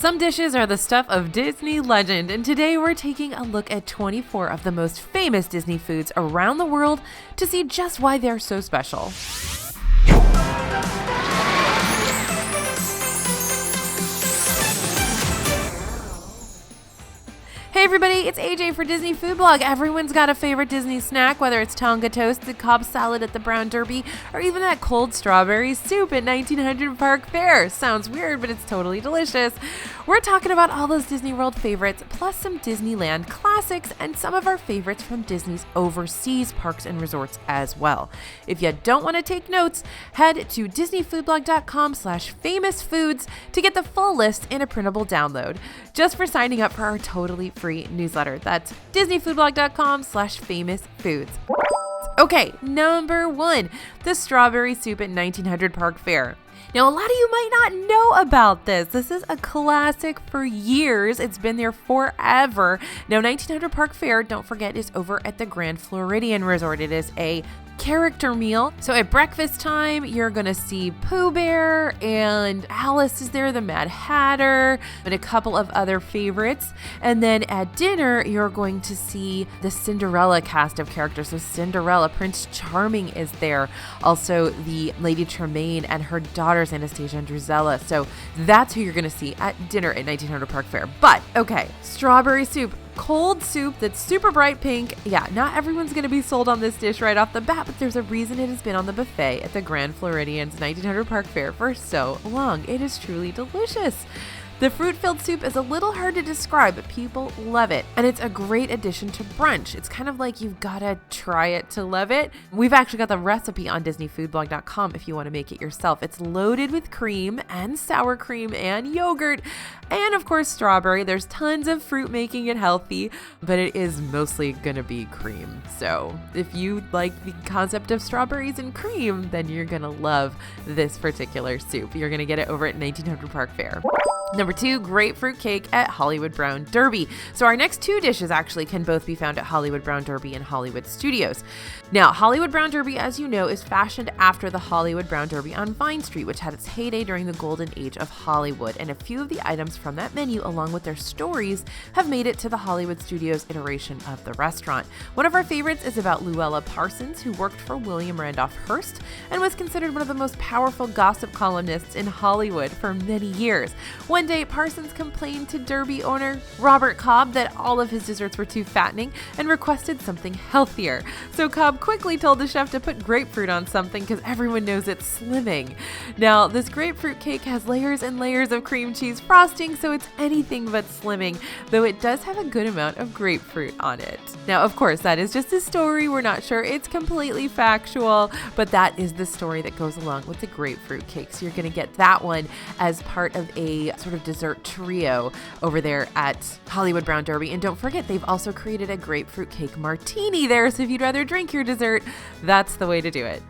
Some dishes are the stuff of Disney legend, and today we're taking a look at 24 of the most famous Disney foods around the world to see just why they're so special. Hey everybody, it's AJ for Disney Food Blog. Everyone's got a favorite Disney snack, whether it's Tonga Toast, the Cobb Salad at the Brown Derby, or even that cold strawberry soup at 1900 Park Fair. Sounds weird, but it's totally delicious. We're talking about all those Disney World favorites, plus some Disneyland classics, and some of our favorites from Disney's overseas parks and resorts as well. If you don't want to take notes, head to disneyfoodblog.com/famousfoods to get the full list in a printable download, just for signing up for our totally free newsletter. That's disneyfoodblog.com/famousfoods. Okay, number 1, the strawberry soup at 1900 Park Fair. Now, a lot of you might not know about this. This is a classic for years. It's been there forever. Now, 1900 Park Fair, don't forget, is over at the Grand Floridian Resort. It is a character meal. So at breakfast time, you're going to see Pooh Bear and Alice is there, the Mad Hatter, and a couple of other favorites. And then at dinner, you're going to see the Cinderella cast of characters. So Cinderella, Prince Charming is there. Also, the Lady Tremaine and her daughters, Anastasia and Drizella. So that's who you're going to see at dinner at 1900 Park Fair. But, okay, strawberry soup. Cold soup that's super bright pink. Yeah, not everyone's going to be sold on this dish right off the bat, but there's a reason it has been on the buffet at the Grand Floridian's 1900 Park Fair for so long. It is truly delicious. The fruit-filled soup is a little hard to describe, but people love it. And it's a great addition to brunch. It's kind of like you've got to try it to love it. We've actually got the recipe on disneyfoodblog.com if you want to make it yourself. It's loaded with cream and sour cream and yogurt and, of course, strawberry. There's tons of fruit making it healthy, but it is mostly going to be cream. So if you like the concept of strawberries and cream, then you're going to love this particular soup. You're going to get it over at 1900 Park Fair. Number 2, Grapefruit Cake at Hollywood Brown Derby. So our next 2 dishes actually can both be found at Hollywood Brown Derby and Hollywood Studios. Now, Hollywood Brown Derby, as you know, is fashioned after the Hollywood Brown Derby on Vine Street, which had its heyday during the golden age of Hollywood. And a few of the items from that menu, along with their stories, have made it to the Hollywood Studios iteration of the restaurant. One of our favorites is about Luella Parsons, who worked for William Randolph Hearst and was considered one of the most powerful gossip columnists in Hollywood for many years. One day, Parsons complained to Derby owner Robert Cobb that all of his desserts were too fattening and requested something healthier. So Cobb quickly told the chef to put grapefruit on something because everyone knows it's slimming. Now, this grapefruit cake has layers and layers of cream cheese frosting, so it's anything but slimming, though it does have a good amount of grapefruit on it. Now, of course, that is just a story. We're not sure it's completely factual, but that is the story that goes along with the grapefruit cake. So you're going to get that one as part of a sort of dessert trio over there at Hollywood Brown Derby. And don't forget, they've also created a grapefruit cake martini there. So if you'd rather drink your dessert, that's the way to do it.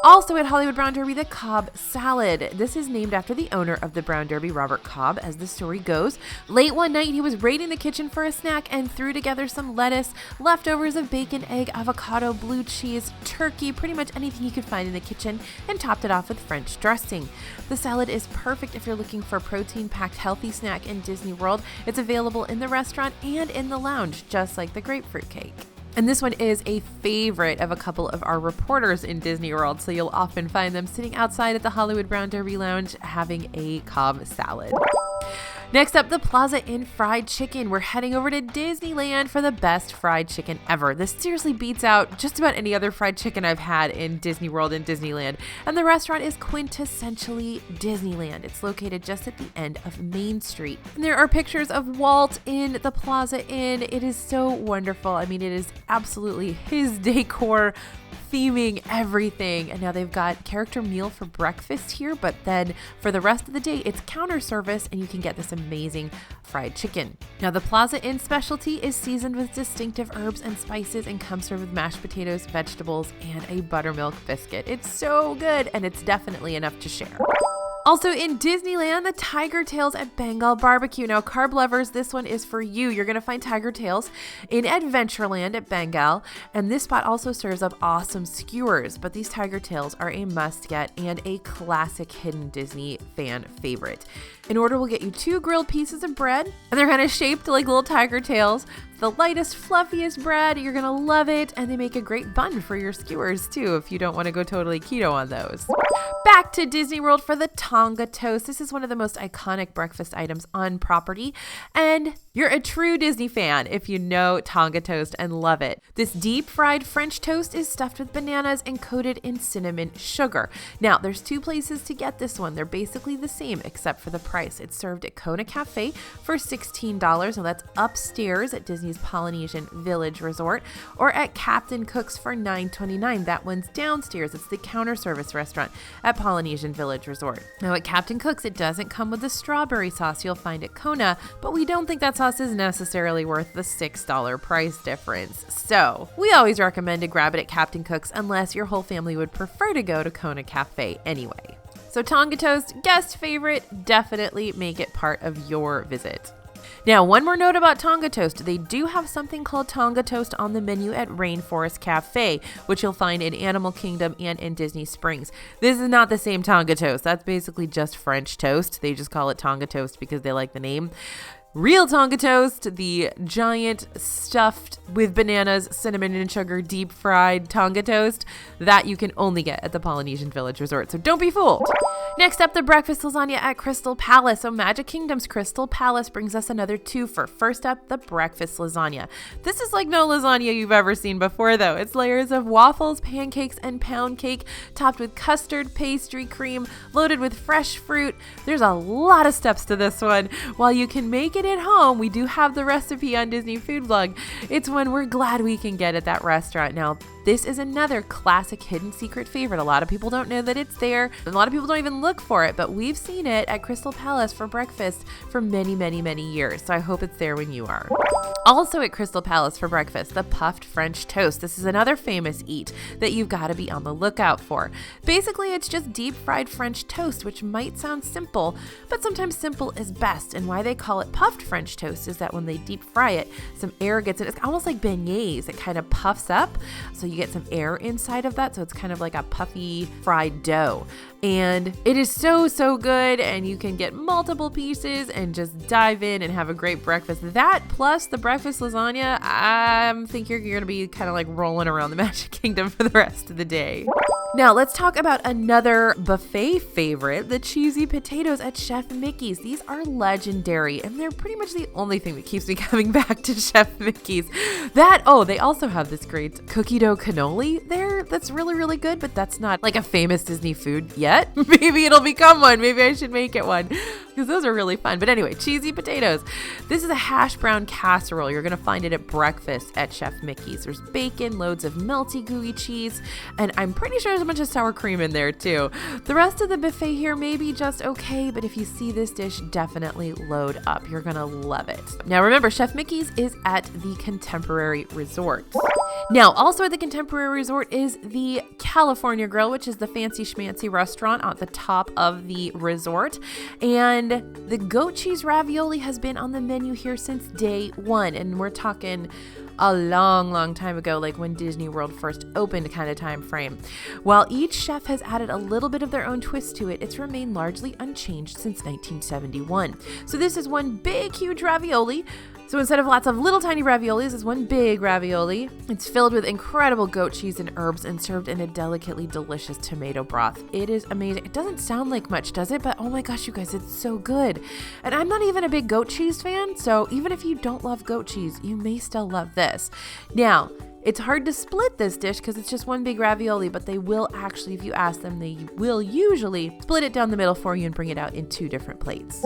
Also at Hollywood Brown Derby, the Cobb Salad. This is named after the owner of the Brown Derby, Robert Cobb, as the story goes. Late one night, he was raiding the kitchen for a snack and threw together some lettuce, leftovers of bacon, egg, avocado, blue cheese, turkey, pretty much anything he could find in the kitchen, and topped it off with French dressing. The salad is perfect if you're looking for a protein-packed healthy snack in Disney World. It's available in the restaurant and in the lounge, just like the grapefruit cake. And this one is a favorite of a couple of our reporters in Disney World, so you'll often find them sitting outside at the Hollywood Brown Derby Lounge having a Cobb salad. Next up, the Plaza Inn fried chicken. We're heading over to Disneyland for the best fried chicken ever. This seriously beats out just about any other fried chicken I've had in Disney World and Disneyland. And the restaurant is quintessentially Disneyland. It's located just at the end of Main Street. And there are pictures of Walt in the Plaza Inn. It is so wonderful. I mean, it is absolutely his decor, theming everything. And now they've got character meal for breakfast here, but then for the rest of the day, it's counter service and you can get this amazing fried chicken. Now, the Plaza Inn specialty is seasoned with distinctive herbs and spices and comes served with mashed potatoes, vegetables, and a buttermilk biscuit. It's so good, and it's definitely enough to share. Also in Disneyland, the Tiger Tails at Bengal Barbecue. Now, carb lovers, this one is for you. You're going to find Tiger Tails in Adventureland at Bengal, and this spot also serves up awesome skewers, but these Tiger Tails are a must-get and a classic hidden Disney fan favorite. In order, we'll get you 2 grilled pieces of bread, and they're kind of shaped like little tiger tails. The lightest, fluffiest bread. You're going to love it, and they make a great bun for your skewers, too, if you don't want to go totally keto on those. Back to Disney World for the Tonga Toast. This is one of the most iconic breakfast items on property, and you're a true Disney fan if you know Tonga Toast and love it. This deep-fried French toast is stuffed with bananas and coated in cinnamon sugar. Now, there's 2 places to get this one. They're basically the same except for the price. It's served at Kona Cafe for $16, and that's upstairs at Disney's Polynesian Village Resort, or at Captain Cook's for $9.29. That one's downstairs. It's the counter service restaurant at Polynesian Village Resort. Now, at Captain Cook's, it doesn't come with the strawberry sauce you'll find at Kona, but we don't think that sauce is necessarily worth the $6 price difference. So we always recommend to grab it at Captain Cook's unless your whole family would prefer to go to Kona Cafe anyway. So Tonga Toast, guest favorite, definitely make it part of your visit. Now, one more note about Tonga Toast. They do have something called Tonga Toast on the menu at Rainforest Cafe, which you'll find in Animal Kingdom and in Disney Springs. This is not the same Tonga Toast. That's basically just French toast. They just call it Tonga Toast because they like the name. Real Tonga Toast, the giant stuffed with bananas, cinnamon, and sugar deep fried Tonga Toast, that you can only get at the Polynesian Village Resort, so don't be fooled. Next up, the breakfast lasagna at Crystal Palace. So Magic Kingdom's Crystal Palace brings us another twofer. First up, the breakfast lasagna. This is like no lasagna you've ever seen before, though. It's layers of waffles, pancakes, and pound cake, topped with custard, pastry, cream, loaded with fresh fruit. There's a lot of steps to this one. While you can make it at home, we do have the recipe on Disney Food Blog. It's one we're glad we can get at that restaurant. Now, this is another classic hidden secret favorite. A lot of people don't know that it's there. A lot of people don't even look for it, but we've seen it at Crystal Palace for breakfast for many, many, many years. So I hope it's there when you are. Also at Crystal Palace for breakfast, the puffed French toast. This is another famous eat that you've got to be on the lookout for. Basically, it's just deep fried French toast, which might sound simple, but sometimes simple is best. And why they call it puffed French toast is that when they deep fry it, some air gets in. It's almost like beignets. It kind of puffs up, so you get some air inside of that. So it's kind of like a puffy fried dough. And it is so, so good. And you can get multiple pieces and just dive in and have a great breakfast. That plus the breakfast lasagna, I think you're going to be kind of like rolling around the Magic Kingdom for the rest of the day. Now, let's talk about another buffet favorite, the cheesy potatoes at Chef Mickey's. These are legendary, and they're pretty much the only thing that keeps me coming back to Chef Mickey's. They also have this great cookie dough cannoli there that's really, really good, but that's not like a famous Disney food yet. Maybe it'll become one. Maybe I should make it one, because those are really fun. But anyway, cheesy potatoes. This is a hash brown casserole. You're going to find it at breakfast at Chef Mickey's. There's bacon, loads of melty gooey cheese, and I'm pretty sure there's a bunch of sour cream in there too. The rest of the buffet here may be just okay, but if you see this dish, definitely load up. You're going to love it. Now remember, Chef Mickey's is at the Contemporary Resort. Now, also at the Contemporary Resort is the California Grill, which is the fancy schmancy restaurant at the top of the resort. And the goat cheese ravioli has been on the menu here since day one. And we're talking a long, long time ago, like when Disney World first opened kind of time frame. While each chef has added a little bit of their own twist to it, it's remained largely unchanged since 1971. So this is one big, huge ravioli. So instead of lots of little tiny raviolis, it's one big ravioli. It's filled with incredible goat cheese and herbs and served in a delicately delicious tomato broth. It is amazing. It doesn't sound like much, does it? But oh my gosh, you guys, it's so good. And I'm not even a big goat cheese fan, so even if you don't love goat cheese, you may still love this. Now, it's hard to split this dish because it's just one big ravioli, but they will actually, if you ask them, they will usually split it down the middle for you and bring it out in 2 different plates.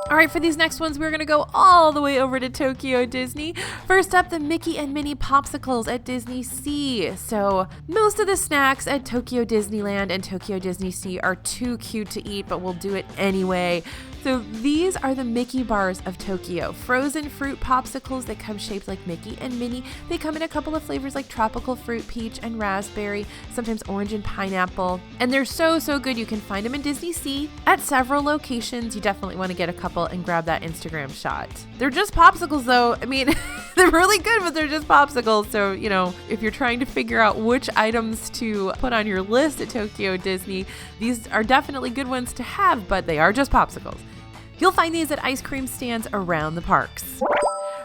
All right, for these next ones, we're going to go all the way over to Tokyo Disney. First up, the Mickey and Minnie Popsicles at Disney Sea. So most of the snacks at Tokyo Disneyland and Tokyo Disney Sea are too cute to eat, but we'll do it anyway. So these are the Mickey bars of Tokyo. Frozen fruit popsicles that come shaped like Mickey and Minnie. They come in a couple of flavors like tropical fruit, peach, and raspberry, sometimes orange and pineapple. And they're so good. You can find them in Disney Sea at several locations. You definitely want to get a couple and grab that Instagram shot. They're just popsicles though. I mean, they're really good, but they're just popsicles. So, you know, if you're trying to figure out which items to put on your list at Tokyo Disney, these are definitely good ones to have, but they are just popsicles. You'll find these at ice cream stands around the parks.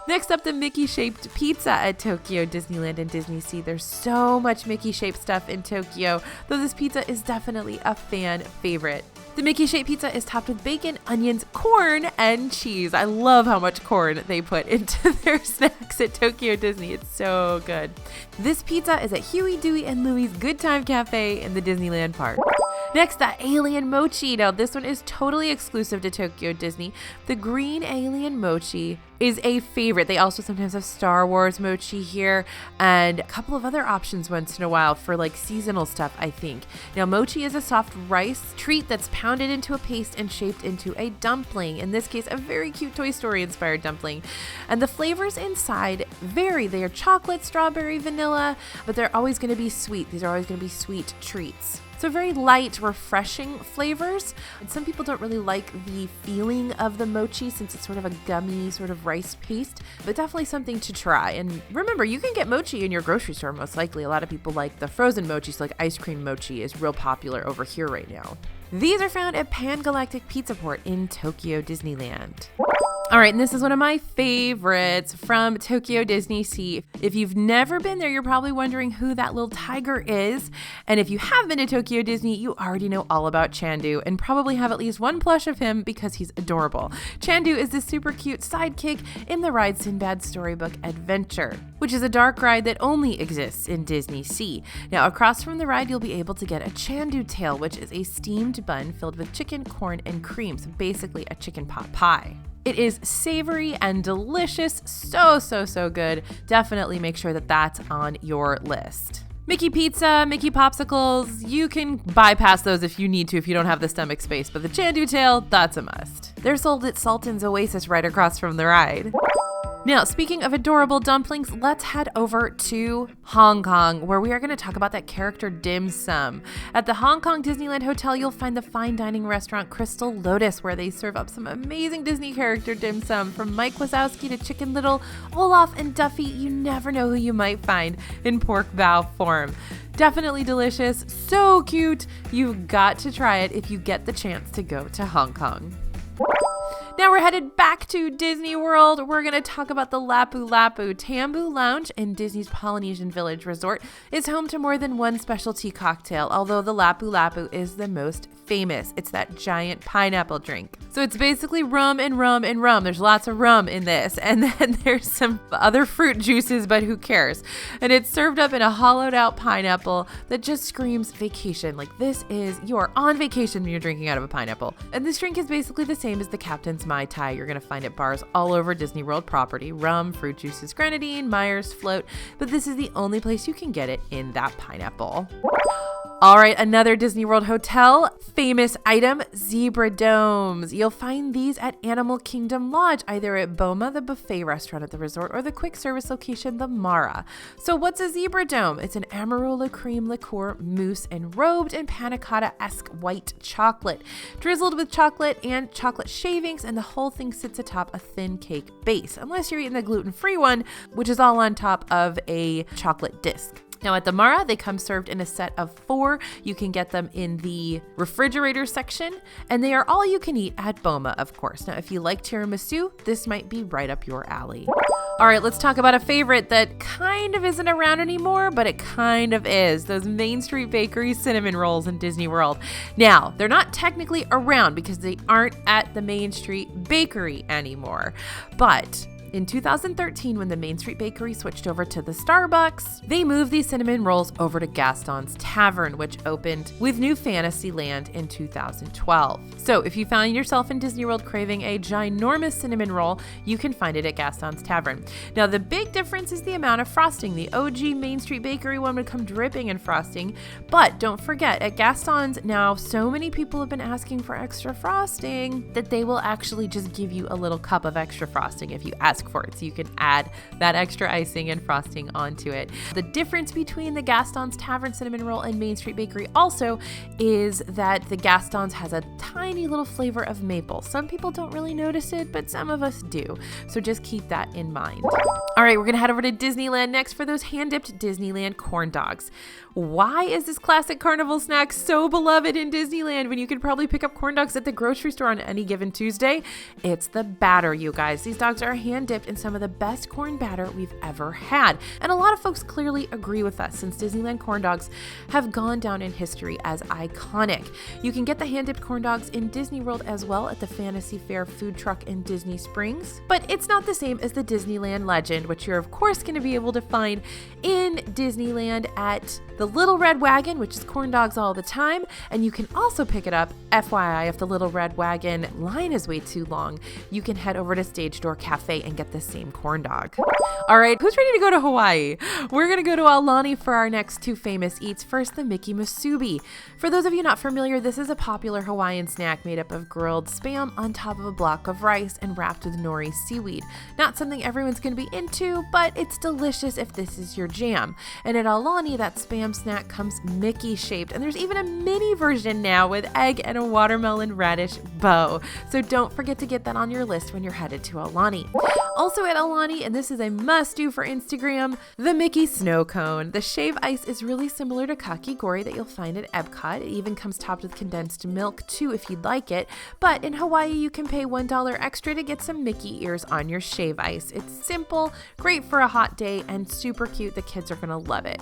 Next up, the Mickey-shaped pizza at Tokyo Disneyland and Disney Sea. There's so much Mickey-shaped stuff in Tokyo, though this pizza is definitely a fan favorite. The Mickey-shaped pizza is topped with bacon, onions, corn, and cheese. I love how much corn they put into their snacks at Tokyo Disney. It's so good. This pizza is at Huey, Dewey, and Louie's Good Time Cafe in the Disneyland park. Next, the alien mochi. Now, this one is totally exclusive to Tokyo Disney. The green alien mochi is a favorite. They also sometimes have Star Wars mochi here and a couple of other options once in a while for like seasonal stuff, I think. Now, mochi is a soft rice treat that's pounded into a paste and shaped into a dumpling. In this case, a very cute Toy Story inspired dumpling. And the flavors inside vary. They are chocolate, strawberry, vanilla, but they're always going to be sweet. These are always going to be sweet treats. So very light, refreshing flavors. And some people don't really like the feeling of the mochi since it's sort of a gummy sort of rice paste, but definitely something to try. And remember, you can get mochi in your grocery store most likely. A lot of people like the frozen mochi, so like ice cream mochi is real popular over here right now. These are found at Pan Galactic Pizza Port in Tokyo Disneyland. All right, and this is one of my favorites from Tokyo Disney Sea. If you've never been there, you're probably wondering who that little tiger is. And if you have been to Tokyo Disney, you already know all about Chandu and probably have at least one plush of him because he's adorable. Chandu is this super cute sidekick in the ride Sinbad's Storybook Adventure, which is a dark ride that only exists in Disney Sea. Now, across from the ride, you'll be able to get a Chandu Tail, which is a steamed bun filled with chicken, corn, and cream. So basically a chicken pot pie. It is savory and delicious, so good. Definitely make sure that that's on your list. Mickey pizza, Mickey popsicles, you can bypass those if you need to if you don't have the stomach space, but the Chandu Tail, that's a must. They're sold at Sultan's Oasis right across from the ride. Now, speaking of adorable dumplings, let's head over to Hong Kong, where we are going to talk about that character dim sum. At the Hong Kong Disneyland Hotel, you'll find the fine dining restaurant Crystal Lotus, where they serve up some amazing Disney character dim sum. From Mike Wazowski to Chicken Little, Olaf, and Duffy, you never know who you might find in pork bao form. Definitely delicious, so cute. You've got to try it if you get the chance to go to Hong Kong. Now we're headed back to Disney World. We're going to talk about the Lapu Lapu. Tambu Lounge in Disney's Polynesian Village Resort is home to more than one specialty cocktail, although the Lapu Lapu is the most famous. It's that giant pineapple drink. So it's basically rum and rum and rum. There's lots of rum in this. And then there's some other fruit juices, but who cares? And it's served up in a hollowed out pineapple that just screams vacation. Like you are on vacation when you're drinking out of a pineapple. And this drink is basically the same as the Captain's Mai Tai you're going to find at bars all over Disney World property. Rum, fruit juices, grenadine, Myers, float. But this is the only place you can get it in that pineapple. All right, another Disney World hotel famous item, zebra domes. You'll find these at Animal Kingdom Lodge, either at Boma, the buffet restaurant at the resort, or the quick service location, the Mara. So what's a zebra dome? It's an Amarula cream liqueur mousse enrobed in panna cotta-esque white chocolate, drizzled with chocolate and chocolate shavings, and the whole thing sits atop a thin cake base, unless you're eating the gluten-free one, which is all on top of a chocolate disc. Now at the Mara, they come served in a set of 4. You can get them in the refrigerator section, and they are all you can eat at Boma, of course. Now, if you like tiramisu, this might be right up your alley. All right, let's talk about a favorite that kind of isn't around anymore, but it kind of is. Those Main Street Bakery cinnamon rolls in Disney World. Now, they're not technically around because they aren't at the Main Street Bakery anymore, but In 2013, when the Main Street Bakery switched over to the Starbucks, they moved these cinnamon rolls over to Gaston's Tavern, which opened with New Fantasyland in 2012. So if you find yourself in Disney World craving a ginormous cinnamon roll, you can find it at Gaston's Tavern. Now, the big difference is the amount of frosting. The OG Main Street Bakery one would come dripping in frosting, but don't forget, at Gaston's now, so many people have been asking for extra frosting that they will actually just give you a little cup of extra frosting if you ask for it, so you can add that extra icing and frosting onto it. The difference between the Gaston's Tavern cinnamon roll and Main Street Bakery also is that the Gaston's has a tiny little flavor of maple. Some people don't really notice it, but some of us do, so just keep that in mind. All right, we're gonna head over to Disneyland next for those hand-dipped Disneyland corn dogs. Why is this classic carnival snack so beloved in Disneyland when you could probably pick up corn dogs at the grocery store on any given Tuesday? It's the batter, you guys. These dogs are hand-dipped in some of the best corn batter we've ever had. And a lot of folks clearly agree with us, since Disneyland corn dogs have gone down in history as iconic. You can get the hand-dipped corn dogs in Disney World as well at the Fantasy Fair food truck in Disney Springs. But it's not the same as the Disneyland Legend, which you're of course going to be able to find in Disneyland at the Little Red Wagon, which is corn dogs all the time. And you can also pick it up, FYI, if the Little Red Wagon line is way too long, you can head over to Stage Door Cafe and get the same corn dog. All right, who's ready to go to Hawaii? We're going to go to Aulani for our next two famous eats. First, the Mickey Musubi. For those of you not familiar, this is a popular Hawaiian snack made up of grilled Spam on top of a block of rice and wrapped with nori seaweed. Not something everyone's going to be into, but it's delicious if this is your jam. And at Aulani, that Spam snack comes Mickey shaped, and there's even a mini version now with egg and a watermelon radish bow. So don't forget to get that on your list when you're headed to Aulani. Also at Aulani, and this is a must-do for Instagram, the Mickey Snow Cone. The shave ice is really similar to kakigori that you'll find at Epcot. It even comes topped with condensed milk too if you'd like it. But in Hawaii, you can pay $1 extra to get some Mickey ears on your shave ice. It's simple, great for a hot day, and super cute. The kids are gonna love it.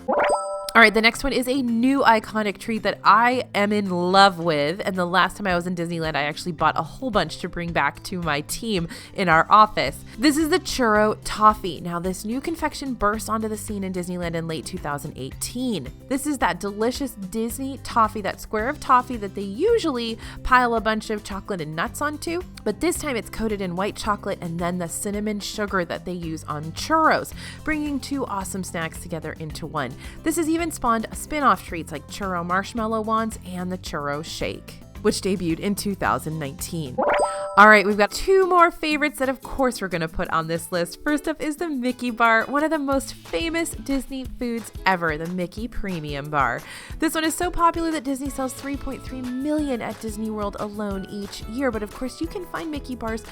All right, the next one is a new iconic treat that I am in love with. And the last time I was in Disneyland, I actually bought a whole bunch to bring back to my team in our office. This is the Churro Toffee. Now, this new confection burst onto the scene in Disneyland in late 2018. This is that delicious Disney toffee, that square of toffee that they usually pile a bunch of chocolate and nuts onto. But this time it's coated in white chocolate and then the cinnamon sugar that they use on churros, bringing two awesome snacks together into one. This is even spawned spin-off treats like churro marshmallow wands and the churro shake, which debuted in 2019. All right, we've got two more favorites that of course we're going to put on this list. First up is the Mickey Bar, one of the most famous Disney foods ever, the Mickey Premium Bar. This one is so popular that Disney sells 3.3 million at Disney World alone each year, but of course you can find Mickey Bars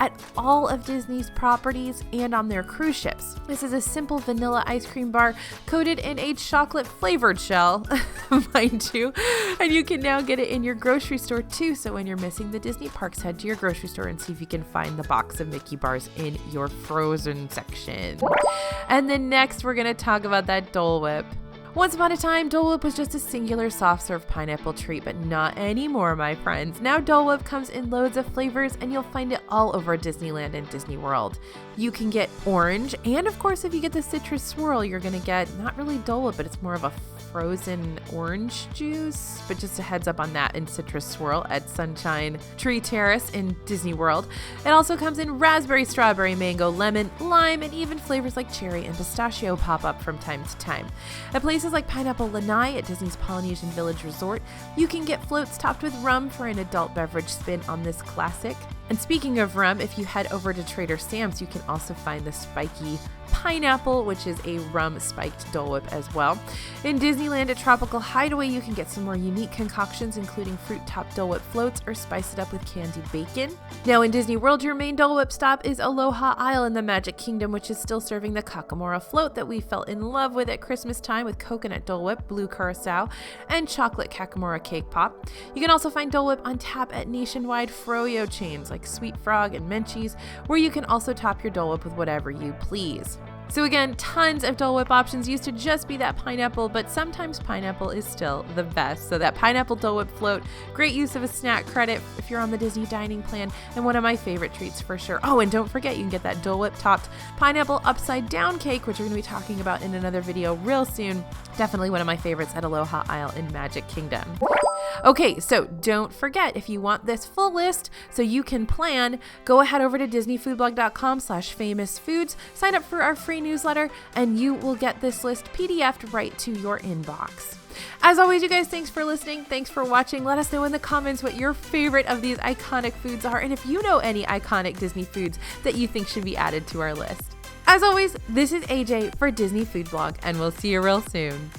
at all of Disney's properties and on their cruise ships. This is a simple vanilla ice cream bar coated in a chocolate flavored shell, mind you, and you can now get it in your grocery store too, so when you're missing the Disney parks, head to your grocery store and see if you can find the box of Mickey bars in your frozen section. And then next we're going to talk about that Dole Whip. Once upon a time, Dole Whip was just a singular soft-serve pineapple treat, but not anymore, my friends. Now Dole Whip comes in loads of flavors, and you'll find it all over Disneyland and Disney World. You can get orange, and of course, if you get the citrus swirl, you're going to get not really Dole Whip, but it's more of a frozen orange juice, but just a heads up on that in citrus swirl at Sunshine Tree Terrace in Disney World. It also comes in raspberry, strawberry, mango, lemon, lime, and even flavors like cherry and pistachio pop up from time to time. At places like Pineapple Lanai at Disney's Polynesian Village Resort, you can get floats topped with rum for an adult beverage spin on this classic. And speaking of rum, if you head over to Trader Sam's, you can also find the spiky pineapple, which is a rum spiked Dole Whip as well. In Disneyland at Tropical Hideaway, you can get some more unique concoctions, including fruit-topped Dole Whip floats or spice it up with candied bacon. Now in Disney World, your main Dole Whip stop is Aloha Isle in the Magic Kingdom, which is still serving the Kakamora float that we fell in love with at Christmas time with coconut Dole Whip, blue curacao, and chocolate Kakamora cake pop. You can also find Dole Whip on tap at nationwide froyo chains like Sweet Frog and Menchie's, where you can also top your Dole Whip with whatever you please. So again, tons of Dole Whip options. Used to just be that pineapple, but sometimes pineapple is still the best. So that pineapple Dole Whip float, great use of a snack credit if you're on the Disney dining plan, and one of my favorite treats for sure. Oh, and don't forget, you can get that Dole Whip topped pineapple upside down cake, which we're going to be talking about in another video real soon. Definitely one of my favorites at Aloha Isle in Magic Kingdom. Okay, so don't forget, if you want this full list so you can plan, go ahead over to disneyfoodblog.com/famousfoods, sign up for our free newsletter, and you will get this list PDF'd right to your inbox. As always, you guys, thanks for listening. Thanks for watching. Let us know in the comments what your favorite of these iconic foods are, and if you know any iconic Disney foods that you think should be added to our list. As always, this is AJ for Disney Food Blog, and we'll see you real soon.